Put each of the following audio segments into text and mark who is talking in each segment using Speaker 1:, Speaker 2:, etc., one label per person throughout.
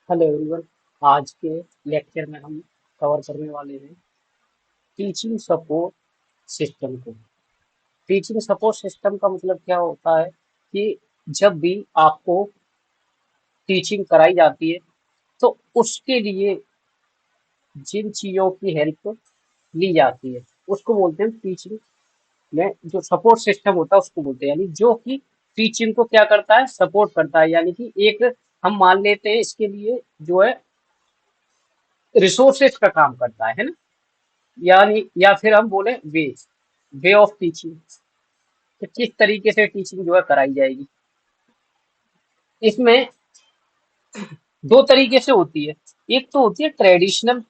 Speaker 1: Hello everyone. आज के lecture में हम कवर करने वाले हैं टीचिंग सपोर्ट सिस्टम को। टीचिंग सपोर्ट सिस्टम का मतलब क्या होता है कि जब भी आपको टीचिंग कराई जाती है तो उसके लिए जिन चीज़ों की हेल्प ली जाती है उसको बोलते हैं टीचिंग में जो सपोर्ट सिस्टम होता है उसको बोलते हैं, यानी जो कि टीचिंग को क्या करता है, सपोर्ट करता है। यानी कि एक हम मान लेते हैं इसके लिए जो है रिसोर्सेज का काम करता है ना। यानी या फिर हम बोले वे वे ऑफ टीचिंग, कि किस तरीके से टीचिंग जो है कराई जाएगी। इसमें दो तरीके से होती है, एक तो होती है ट्रेडिशनल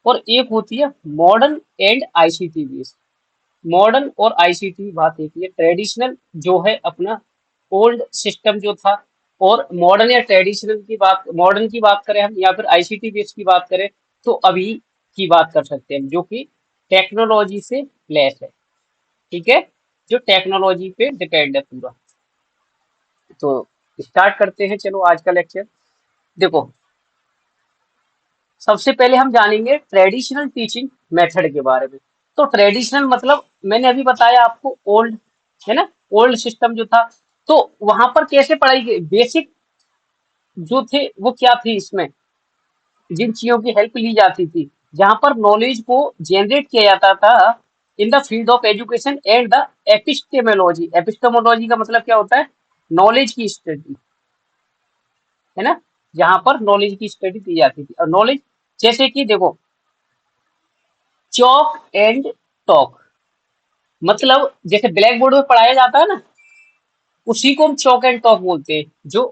Speaker 1: और एक होती है modern and ICT based. Modern और आईसीटी बात एक ही है। ट्रेडिशनल जो है अपना ओल्ड सिस्टम जो था, और मॉडर्न या ट्रेडिशनल की बात, मॉडर्न की बात करें हम या फिर आईसीटी बेस्ड की बात करें तो अभी की बात कर सकते हैं जो कि टेक्नोलॉजी से लैस है। ठीक है, जो टेक्नोलॉजी पे डिपेंड है पूरा। तो स्टार्ट करते हैं, चलो आज का लेक्चर। देखो, सबसे पहले हम जानेंगे ट्रेडिशनल टीचिंग मेथड के बारे में। तो ट्रेडिशनल मतलब मैंने अभी बताया आपको, ओल्ड है ना, ओल्ड सिस्टम जो था। तो वहां पर कैसे पढ़ाई गई, बेसिक जो थे वो क्या थी, इसमें जिन चीजों की हेल्प ली जाती थी, जहां पर नॉलेज को जनरेट किया जाता था in the field of education and the epistemology. Epistemology का मतलब क्या होता है, नॉलेज की स्टडी, है ना, जहां पर नॉलेज की स्टडी की जाती थी। और नॉलेज जैसे कि देखो, चॉक एंड टॉक, मतलब जैसे ब्लैक बोर्ड में पढ़ाया जाता है ना, उसी को हम चॉक एंड टॉक बोलते हैं, जो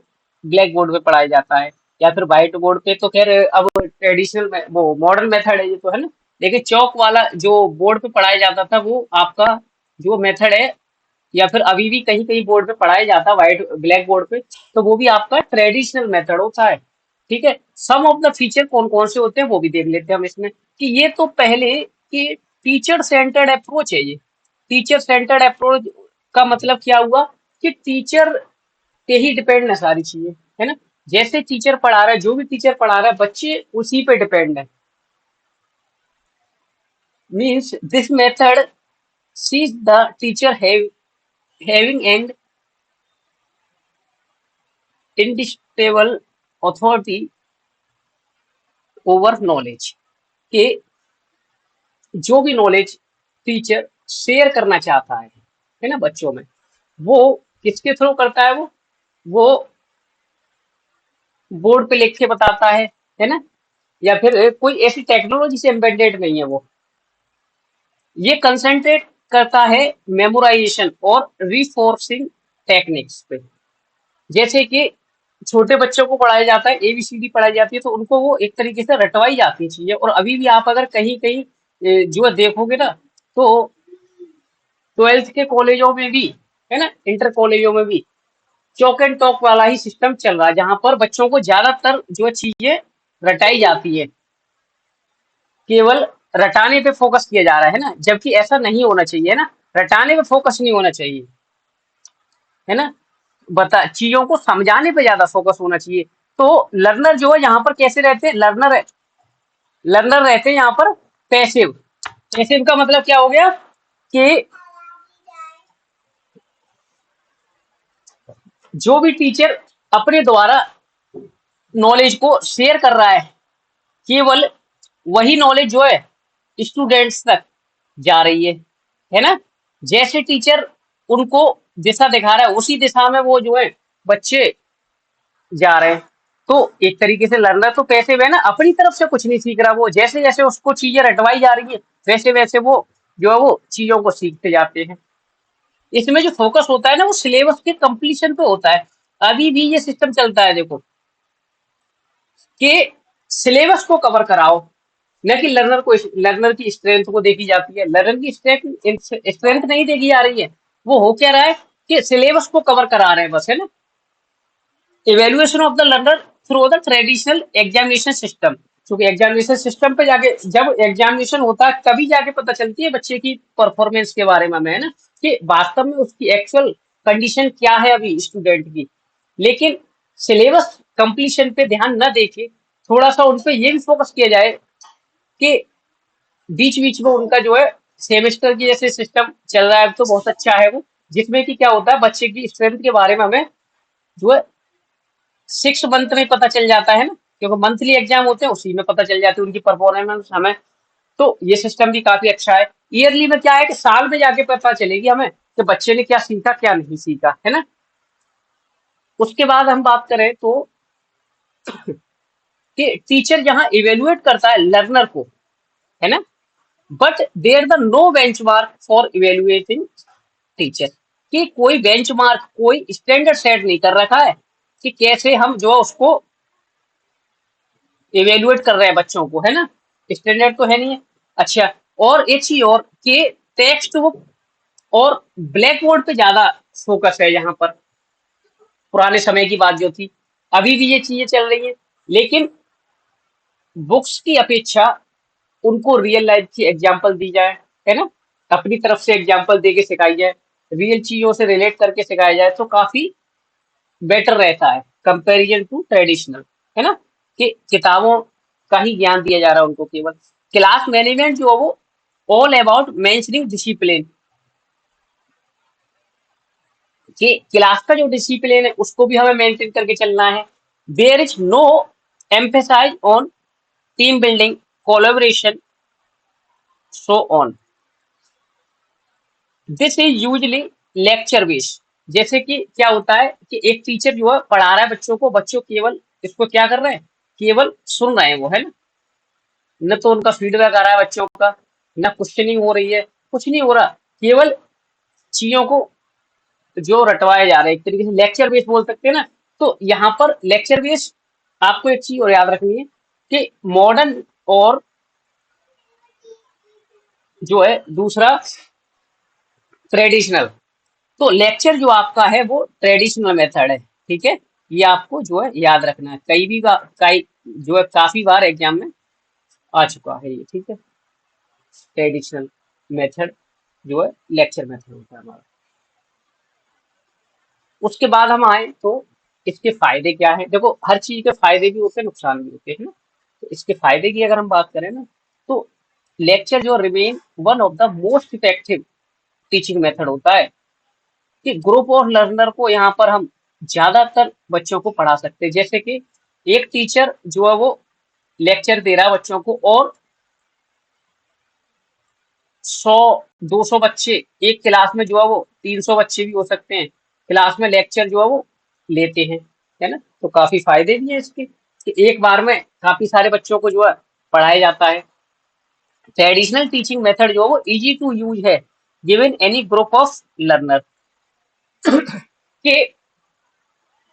Speaker 1: ब्लैक बोर्ड में पढ़ाया जाता है। या फिर व्हाइट बोर्ड पे तो खैर अब ट्रेडिशनल वो मॉडर्न मेथड है ये तो, है ना। लेकिन चौक वाला जो बोर्ड पे पढ़ाया जाता था वो आपका जो मेथड है, या फिर अभी भी कहीं कहीं बोर्ड पे पढ़ाया जाता है व्हाइट ब्लैक बोर्ड पे, तो वो भी आपका ट्रेडिशनल मेथड होता है। ठीक है, सम ऑफ द फीचर कौन कौन से होते हैं वो भी देख लेते हैं हम इसमें, कि ये तो पहले कि टीचर सेंटर्ड अप्रोच है ये। टीचर सेंटर्ड अप्रोच का मतलब क्या हुआ, कि टीचर पे ही डिपेंड है सारी चीजें, है ना। जैसे टीचर पढ़ा रहा है, जो भी टीचर पढ़ा रहा है, बच्चे उसी पे डिपेंड है। Means this method sees the teacher having an indisputable authority over knowledge, कि जो भी नॉलेज टीचर शेयर करना चाहता है ना बच्चों में, वो किसके थ्रू करता है, वो बोर्ड पे लिख के बताता है ना। या फिर कोई ऐसी टेक्नोलॉजी से एम्बेडेड नहीं है वो। ये कंसंट्रेट करता है मेमोराइजेशन और रिफोर्सिंग टेक्निक्स पे। जैसे कि छोटे बच्चों को पढ़ाया जाता है, एबीसीडी पढ़ाई जाती है, तो उनको वो एक तरीके से रटवाई जाती है चीजें। और अभी भी आप अगर कहीं कहीं जो देखोगे ना, तो ट्वेल्थ के कॉलेजों में भी, है ना, इंटर कॉलेजों में भी चौक एंड टॉक वाला ही सिस्टम चल रहा है, जहां पर बच्चों को ज्यादातर जो चीजें रटाई जाती है, केवल रटाने पे फोकस किया जा रहा है ना, जबकि ऐसा नहीं होना चाहिए, है ना। रटाने पे फोकस नहीं होना चाहिए, है ना। बता, चीजों को समझाने पे ज्यादा फोकस होना चाहिए। तो लर्नर जो है यहाँ पर कैसे रहते हैं, लर्नर रहते हैं यहाँ पर पैसिव। पैसिव का मतलब क्या हो गया, कि जो भी टीचर अपने द्वारा नॉलेज को शेयर कर रहा है, केवल वही नॉलेज जो है स्टूडेंट्स तक जा रही है ना। जैसे टीचर उनको दिशा दिखा रहा है, उसी दिशा में वो जो है बच्चे जा रहे हैं। तो एक तरीके से लर्नर तो कैसे है ना, अपनी तरफ से कुछ नहीं सीख रहा, वो जैसे जैसे उसको चीजें रटवाई जा रही है वैसे वैसे वो जो है वो चीजों को सीखते जाते हैं। इसमें जो फोकस होता है ना, वो सिलेबस के कंप्लीशन पे होता है। अभी भी ये सिस्टम चलता है देखो, कि सिलेबस को कवर कराओ, न कि लर्नर की स्ट्रेंथ को देखी जाती है। लर्नर की स्ट्रेंथ नहीं देखी जा रही है। वो हो क्या रहा है, कि सिलेबस को कवर करा रहे हैं बस, है ना। Evaluation of the learner through the traditional examination system, क्योंकि एग्जामिनेशन सिस्टम पे जाके जब एग्जामिनेशन होता है तभी जाके पता चलती है बच्चे की परफॉर्मेंस के बारे में, है ना, कि वास्तव में उसकी एक्चुअल कंडीशन क्या है अभी स्टूडेंट की। लेकिन सिलेबस कंप्लीशन पे ध्यान न देके थोड़ा सा उन पे ये भी फोकस किया जाए कि बीच बीच में उनका जो है सेमेस्टर की जैसे सिस्टम चल रहा है तो बहुत अच्छा है वो, जिसमें कि क्या होता है बच्चे की स्ट्रेंथ के बारे में हमें जो है 6 मंथ में पता चल जाता है ना, क्योंकि मंथली एग्जाम होते हैं उसी में पता चल जाती है उनकी परफॉर्मेंस हमें। तो ये सिस्टम भी काफी अच्छा है। ईयरली में क्या है कि साल में जाके पता चलेगी हमें कि बच्चे ने क्या सीखा क्या नहीं सीखा, है ना। उसके बाद हम बात करें तो कि टीचर जहां इवेलुएट करता है लर्नर को, है ना, but there the no benchmark for evaluating teacher, कि कोई बेंचमार्क कोई स्टैंडर्ड सेट नहीं कर रखा है कि कैसे हम जो है उसको इवेलुएट कर रहे हैं बच्चों को, है ना, स्टैंडर्ड तो है नहीं है। अच्छा, और एक चीज और कि टेक्स्ट बुक और ब्लैक बोर्ड पे ज्यादा फोकस है यहाँ पर, पुराने समय की बात जो थी, अभी भी ये चीजें चल रही है, लेकिन बुक्स की अपेक्षा उनको रियल लाइफ की एग्जाम्पल दी जाए, है ना, अपनी तरफ से एग्जाम्पल दे के सिखाई जाए, रियल चीजों से रिलेट करके सिखाया जाए तो काफी बेटर रहता है कंपैरिजन टू ट्रेडिशनल, है ना, कि किताबों का ही ज्ञान दिया जा रहा है उनको केवल। क्लास मैनेजमेंट जो है वो ऑल अबाउट मेंशनिंग डिसिप्लिन, कि क्लास का जो डिसिप्लिन है उसको भी हमें मेंटेन करके चलना है। There is no emphasize on team building, collaboration, so on. This is usually lecture based, जैसे कि क्या होता है कि एक टीचर जो है पढ़ा रहा है बच्चों को, बच्चों केवल इसको क्या कर रहे हैं, केवल सुन रहे हैं वो, है ना, न तो उनका फीडबैक आ रहा है बच्चों का, न क्वेश्चनिंग हो रही है, कुछ नहीं हो रहा, केवल चीजों को जो रटवाए जा रहे हैं, एक तरीके से लेक्चर बेस्ड बोल सकते हैं ना। तो यहाँ पर लेक्चर बेस्ड, आपको एक चीज और याद रखनी है कि मॉडर्न और जो है दूसरा ट्रेडिशनल, तो लेक्चर जो आपका है वो ट्रेडिशनल मेथड है, ठीक है, ये आपको जो है याद रखना है, कई जो है काफी बार एग्जाम में आ चुका है ये, ठीक है, ट्रेडिशनल मेथड जो है लेक्चर मेथड होता है हमारा। उसके बाद हम आए तो इसके फायदे क्या है, देखो हर चीज के फायदे भी होते हैं नुकसान भी होते हैं ना। तो इसके फायदे की अगर हम बात करें ना, तो लेक्चर जो remain one of the most effective teaching method होता है, कि ग्रुप ऑफ लर्नर को यहाँ पर हम ज्यादातर बच्चों को पढ़ा सकते हैं, जैसे कि एक टीचर जो है वो लेक्चर दे रहा है बच्चों को, और 100-200 बच्चे एक क्लास में जो है वो 300 बच्चे भी हो सकते हैं क्लास में लेक्चर जो है वो लेते हैं, है ना। तो काफी फायदे भी है इसके कि एक बार में काफी सारे बच्चों को जो है पढ़ाया जाता है। ट्रेडिशनल टीचिंग मेथड जो है वो इजी टू यूज है given any group of learner, कि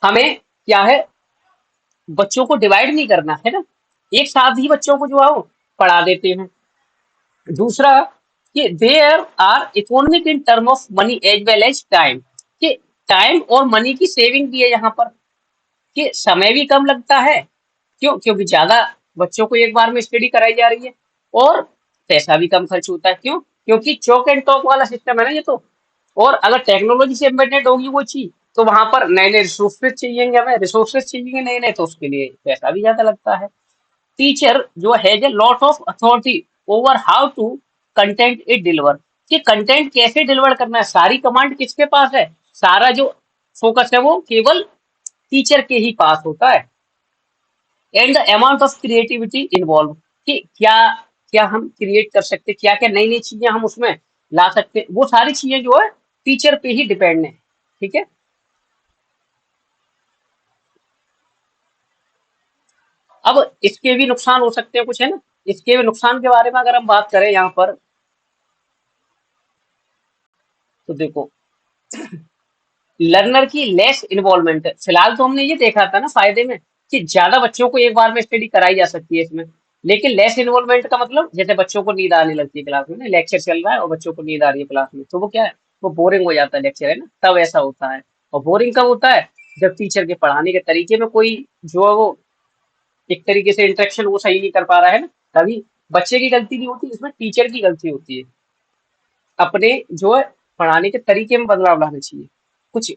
Speaker 1: हमें क्या है बच्चों को डिवाइड नहीं करना है ना, एक साथ ही बच्चों को जो है वो पढ़ा देते हैं। दूसरा कि there are economic in term of money as well as time, कि टाइम और मनी की सेविंग भी है यहाँ पर, कि समय भी कम लगता है, क्यों, क्योंकि ज्यादा बच्चों को एक बार में स्टडी कराई जा रही है, और पैसा भी कम खर्च होता है, क्यों, क्योंकि चौक एंड टॉक वाला सिस्टम है ना ये तो। और अगर टेक्नोलॉजी से एम्बेडेड होगी वो चीज तो वहां पर नए नए रिसोर्सेज चाहिए, हमें रिसोर्सेज चाहिए नए नए, तो उसके लिए पैसा भी ज्यादा लगता है। टीचर जो has a lot of authority over how to content it deliver, कि कंटेंट कैसे डिलीवर करना है, सारी कमांड किसके पास है, सारा जो फोकस है वो केवल टीचर के ही पास होता है। And the amount of creativity involve, कि क्या क्या हम क्रिएट कर सकते, क्या क्या नई नई चीजें हम उसमें ला सकते, वो सारी चीजें जो है टीचर पे ही डिपेंड है, ठीक है। अब इसके भी नुकसान हो सकते हैं कुछ, है ना, इसके भी नुकसान के बारे में अगर हम बात करें यहाँ पर, तो देखो लर्नर की लेस इन्वॉल्वमेंट है, फिलहाल तो हमने ये देखा था ना फायदे में कि ज्यादा बच्चों को एक बार में स्टडी कराई जा सकती है इसमें, लेकिन लेस इन्वॉल्वमेंट का मतलब जैसे बच्चों को नींद आने लगती है क्लास में ना, लेक्चर चल रहा है और बच्चों को नींद आ रही है क्लास में, तो वो क्या है, वो बोरिंग हो जाता है लेक्चर, है ना, तब ऐसा होता है। और बोरिंग कब होता है, जब टीचर के पढ़ाने के तरीके में कोई जो है वो एक तरीके से इंटरेक्शन वो सही नहीं कर पा रहा है ना, तभी बच्चे की गलती नहीं होती, इसमें टीचर की गलती होती है, अपने जो है पढ़ाने के तरीके में बदलाव लाना चाहिए कुछ।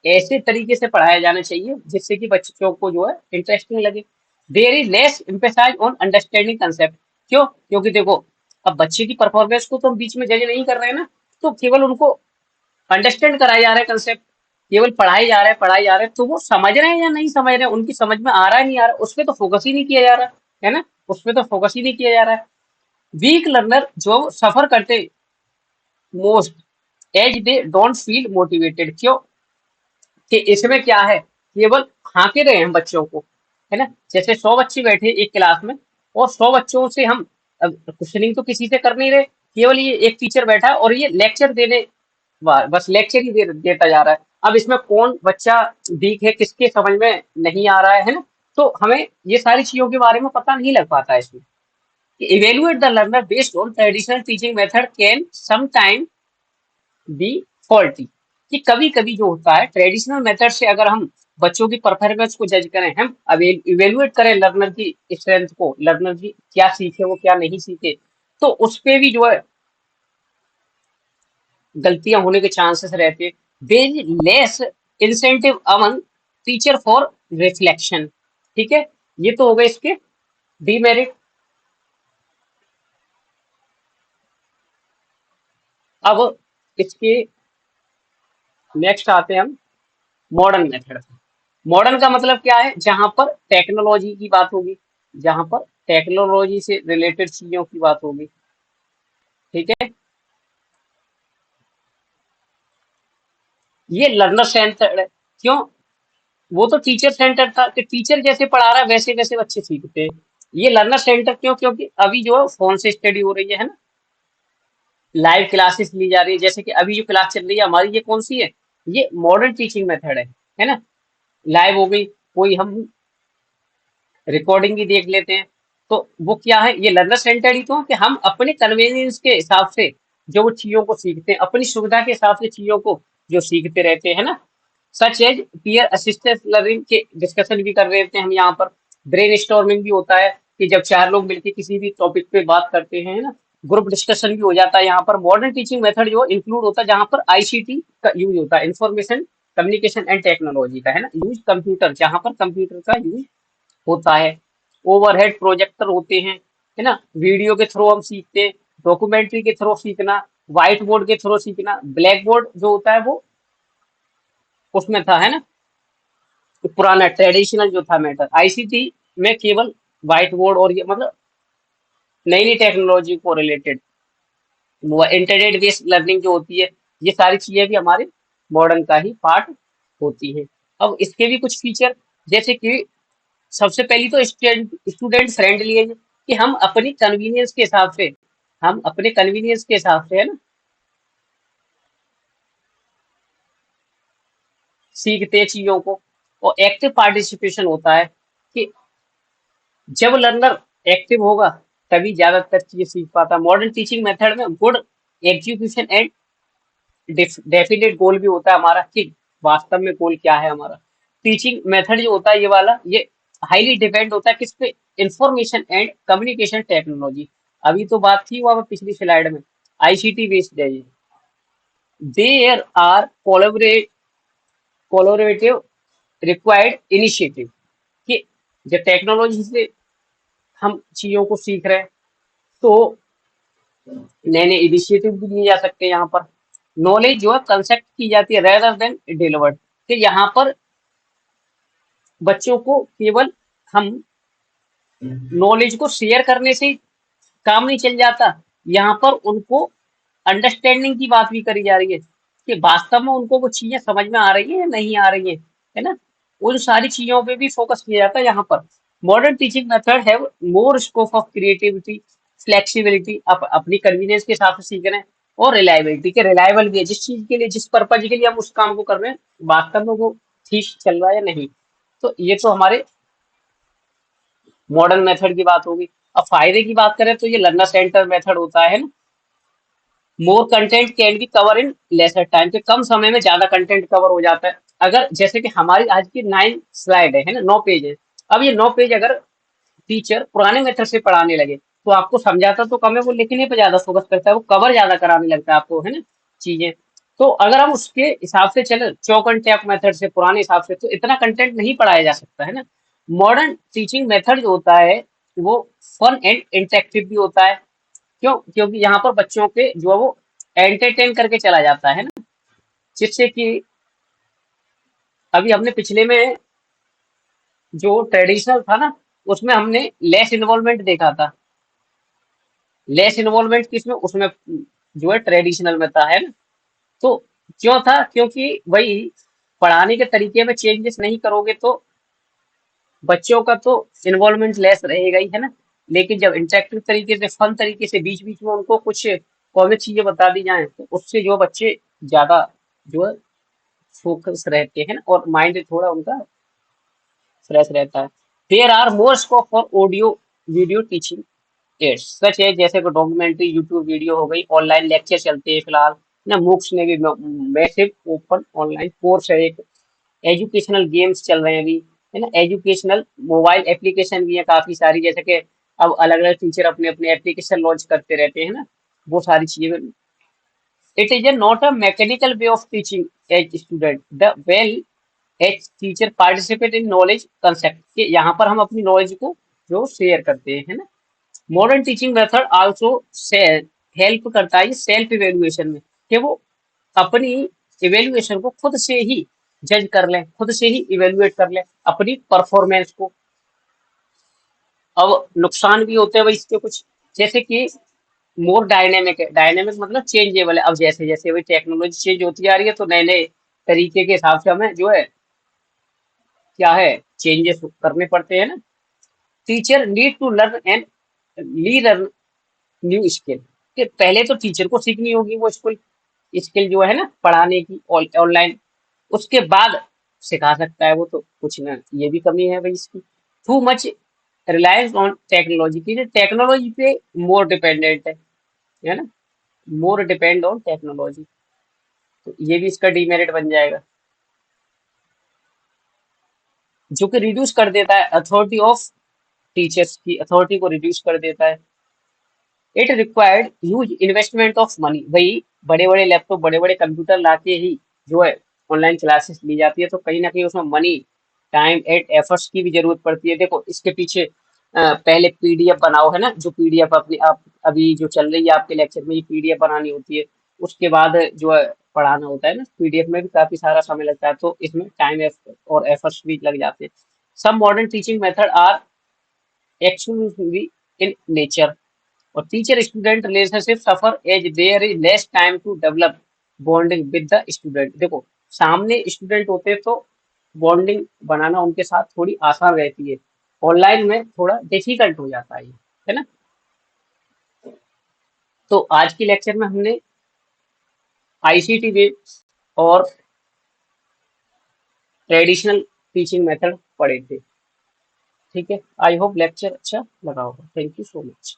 Speaker 1: ऐसे तरीके से पढ़ाया जाना चाहिए जिससे कि बच्चों को जो है इंटरेस्टिंग लगे। There is less emphasize on understanding concept. क्यों? क्योंकि देखो, अब बच्चे की परफॉर्मेंस को तो हम बीच में जज नहीं कर रहे हैं ना, तो केवल उनको अंडरस्टैंड कराया जा रहा है कंसेप्ट, केवल पढ़ाई जा रहे हैं, तो वो समझ रहे हैं या नहीं समझ रहे हैं, उनकी समझ में आ रहा है नहीं आ रहा, उस पर तो फोकस ही नहीं किया जा रहा है ना, उस पर तो फोकस ही नहीं किया जा रहा है। वीक लर्नर जो सफर करते most as they don't feel motivated. क्यों? कि इसमें क्या है, केवल हाँके रहे हैं बच्चों को, है ना। जैसे 100 बच्चे बैठे एक क्लास में, और 100 बच्चों से हम अब क्वेश्चनिंग तो किसी से कर नहीं रहे, केवल ये एक टीचर बैठा है और ये लेक्चर देने, बस लेक्चर ही देता जा रहा है। अब इसमें कौन बच्चा वीक है, किसके समझ में नहीं आ रहा है ना, तो हमें ये सारी चीजों के बारे में पता नहीं लग पाता है इसमें। Evaluate the learner based on traditional teaching method can sometime be faulty. कि कभी कभी जो होता है ट्रेडिशनल मेथड से अगर हम बच्चों की परफॉर्मेंस को जज करें, हम अब इवेल्युएट करें लर्नर की स्ट्रेंथ को, लर्नर की क्या सीखे वो क्या नहीं सीखे, तो उस पे भी जो है गलतियां होने के चांसेस रहते हैं। There is less incentive among teacher for reflection. ठीक है, ये तो हो गए इसके डीमेरिट। अब इसके नेक्स्ट आते हैं हम मॉडर्न मेथड। मॉडर्न का मतलब क्या है, जहां पर टेक्नोलॉजी की बात होगी, जहां पर टेक्नोलॉजी से रिलेटेड चीजों की बात होगी। ठीक है, ये लर्नर सेंटर्ड है। क्यों? वो तो टीचर सेंटर था कि टीचर जैसे पढ़ा रहा है वैसे वैसे बच्चे सीखते हैं। ये लर्नर सेंटर क्यों? क्योंकि अभी जो है फोन से स्टडी हो रही है ना, लाइव क्लासेस ली जा रही है। जैसे कि अभी जो क्लास चल रही है हमारी, ये कौन सी है, ये मॉडर्न टीचिंग मेथड है ना। लाइव हो गई, कोई हम रिकॉर्डिंग भी देख लेते हैं, तो वो क्या है, ये लर्नर सेंटर ही तो, कि हम अपने कन्वीनियंस के हिसाब से जो वो चीजों को सीखते हैं, अपनी सुविधा के हिसाब से चीजों को जो सीखते रहते हैं ना। Such as peer assistant learning के डिस्कशन भी कर रहे थे हम यहाँ पर। ब्रेन स्टॉर्मिंग भी होता है कि जब चार लोग मिलकर किसी भी टॉपिक पे बात करते हैं ना, ग्रुप डिस्कशन भी हो जाता है यहाँ पर। मॉडर्न टीचिंग मेथड जो इंक्लूड होता है जहाँ पर आईसीटी का यूज होता है, इंफॉर्मेशन कम्युनिकेशन एंड टेक्नोलॉजी का, है ना, यूज कंप्यूटर, जहाँ पर कंप्यूटर का यूज होता है। ओवरहेड प्रोजेक्टर होते हैं, है ना, वीडियो के थ्रू हम सीखते हैं, डॉक्यूमेंट्री के थ्रू सीखना, व्हाइट बोर्ड के थ्रू सीखना। ब्लैक बोर्ड जो होता है वो उसमें था, है ना, पुराना ट्रेडिशनल जो था मैटर। आईसीटी में केवल व्हाइट बोर्ड और ये मतलब नई नई टेक्नोलॉजी को रिलेटेड वो इंटरनेट बेस्ड लर्निंग जो होती है, ये सारी चीजें भी हमारे मॉडर्न का ही पार्ट होती है। अब इसके भी कुछ फीचर, जैसे कि सबसे पहली तो स्टूडेंट फ्रेंडली है, कि हम अपनी कन्वीनियंस के हिसाब से, हम अपने कन्वीनियंस के हिसाब से, है ना, सीखते हैं चीजों को। और एक्टिव पार्टिसिपेशन होता है कि जब लर्नर एक्टिव होगा तभी ज्यादातर चीजें सीख पाता। मॉडर्न टीचिंग मेथड में गुड एग्जीक्यूशन एंड डेफिनेट गोल भी होता है हमारा, कि वास्तव में गोल क्या है हमारा। टीचिंग मेथड जो होता है ये वाला, ये हाईली डिपेंड होता है किस पे, इंफॉर्मेशन एंड कम्युनिकेशन टेक्नोलॉजी। अभी तो बात थी वहां पिछली स्लाइड में, आईसीटी बेस्ड है ये। There are collaborative required initiative, कि जब टेक्नोलॉजी से हम चीजों को सीख रहे हैं तो नए नए इनिशिएटिव भी लिए जा सकते हैं यहाँ पर। नॉलेज जो है कंसेप्ट की जाती है रेदर देन डिलीवर्ड, कि यहाँ पर बच्चों को केवल हम नॉलेज को शेयर करने से काम नहीं चल जाता, यहाँ पर उनको अंडरस्टैंडिंग की बात भी करी जा रही है, कि वास्तव में उनको वो चीजें समझ में आ रही है या नहीं आ रही है ना, उन सारी चीजों पे भी फोकस किया जाता है यहाँ पर। मॉडर्न टीचिंग मेथड है मोर स्कोप ऑफ क्रिएटिविटी, फ्लेक्सिबिलिटी, अपनी कन्वीनियंस के हिसाब से सीख रहे हैं, और रिलायबिलिटी, के रिलायबल भी है, जिस चीज के लिए, जिस पर्पज के लिए हम उस काम को कर रहे हैं वास्तव में वो ठीक चल रहा है या नहीं। तो ये तो हमारे मॉडर्न मेथड की बात होगी। अब फायदे की बात करें तो ये लर्नर सेंटर मेथड होता है ना, more content can be cover in lesser time, के कम समय में ज्यादा कंटेंट कवर हो जाता है। अगर जैसे कि हमारी आज की 9 स्लाइड है ना, 9 पेज है, अब ये 9 पेज अगर टीचर पुराने मेथड से पढ़ाने लगे तो आपको समझाता तो कम है, वो लिखने पे ज्यादा फोकस करता है, वो कवर ज्यादा कराने लगता है आपको, है ना, चीजें। तो अगर हम उसके हिसाब से चले चौक एंड टैप मेथड से पुराने हिसाब से, तो इतना कंटेंट नहीं पढ़ाया जा सकता है ना। मॉडर्न टीचिंग मेथड जो होता है वो फन एंड इंटरेक्टिव भी होता है। क्यों? क्योंकि यहाँ पर बच्चों के जो है वो एंटरटेन करके चला जाता है ना, जिससे कि अभी हमने पिछले में जो ट्रेडिशनल था ना, उसमें हमने लेस इन्वॉल्वमेंट देखा था। लेस इन्वॉल्वमेंट किसमें? उसमें जो है ट्रेडिशनल में था, है ना। तो क्यों था? क्योंकि वही पढ़ाने के तरीके में चेंजेस नहीं करोगे तो बच्चों का तो इन्वॉल्वमेंट लेस रहेगा ही, है ना। लेकिन जब इंटरेक्टिव तरीके से, फन तरीके से बीच बीच में उनको कुछ कॉमिक चीजें बता दी जाएं, तो उससे जो बच्चे ज्यादा जो है फोकस रहते हैं ना, और माइंड थोड़ा उनका फ्रेश रहता है। There are more scope for audio video teaching aids सच है, जैसे कि डॉक्यूमेंट्री, यूट्यूब वीडियो हो गई, ऑनलाइन लेक्चर चलते हैं फिलहाल ना, मूक्स ने भी मैसिव ओपन ऑनलाइन कोर्स है एक, एजुकेशनल गेम्स चल रहे हैं अभी, है ना, एजुकेशनल मोबाइल एप्लीकेशन भी है काफी सारी, जैसे कि अब अलग अलग टीचर अपने अपने एप्लीकेशन लॉन्च करते रहते हैं ना, वो सारी चीजें। It is not a mechanical way of teaching as student the well as teacher participate in knowledge concept, के यहाँ पर हम अपनी नॉलेज को जो शेयर करते हैं, है ना। Modern teaching method also help करता है सेल्फ इवेल्युएशन में, कि वो अपनी इवेल्युएशन को खुद से ही जज कर लें, खुद से ही इवेल्युएट कर लें अपनी परफॉर्मेंस को। अब नुकसान भी होते हैं भाई इसके कुछ, जैसे कि मोर डायनेमिक है, डायनेमिक मतलब चेंजेबल है। अब जैसे जैसे भाई टेक्नोलॉजी चेंज होती जा रही है, तो नए नए तरीके के हिसाब से हमें जो है क्या है चेंजेस करने पड़ते हैं ना। Teacher need to learn and relearn new skill, कि पहले तो टीचर को सीखनी होगी वो स्किल, स्किल जो है ना पढ़ाने की ऑनलाइन, उसके बाद सिखा सकता है वो, तो कुछ ना ये भी कमी है भाई इसकी। Too much reliance on technology की, टेक्नोलॉजी पे मोर डिपेंडेंट है ना, मोर डिपेंड ऑन टेक्नोलॉजी, तो ये भी इसका डीमेरिट बन जाएगा, जो कि रिड्यूस कर देता है अथॉरिटी ऑफ टीचर्स की अथॉरिटी को रिड्यूस कर देता है। It required huge investment of money, भाई बड़े बड़े लैपटॉप, बड़े बड़े कंप्यूटर लाके ही जो है ऑनलाइन क्लासेस ली जाती है, तो कहीं ना कहीं उसमें मनी, टाइम एंड एफर्ट्स की भी जरूरत पड़ती है। देखो इसके पीछे पहले पीडीएफ बनाओ, है ना, जो पीडीएफ अपनी आप अभी जो चल रही है आपके लेक्चर में, ये पीडीएफ बनानी होती है, उसके बाद जो है पढ़ाना होता है ना, पीडीएफ में भी काफी सारा समय लगता है, तो इसमें टाइम और एफर्ट्स भी लग जाते हैं। सब modern teaching method are actually in nature, और teacher student relationship suffer as there is less time to develop bonding with the student. देखो सामने स्टूडेंट होते हैं तो बॉन्डिंग बनाना उनके साथ थोड़ी आसान रहती है, ऑनलाइन में थोड़ा डिफिकल्ट हो जाता है ना। तो आज की लेक्चर में हमने आईसीटी वे और ट्रेडिशनल टीचिंग मेथड पढ़े थे। ठीक है, आई होप लेक्चर अच्छा लगा होगा। Thank you so much.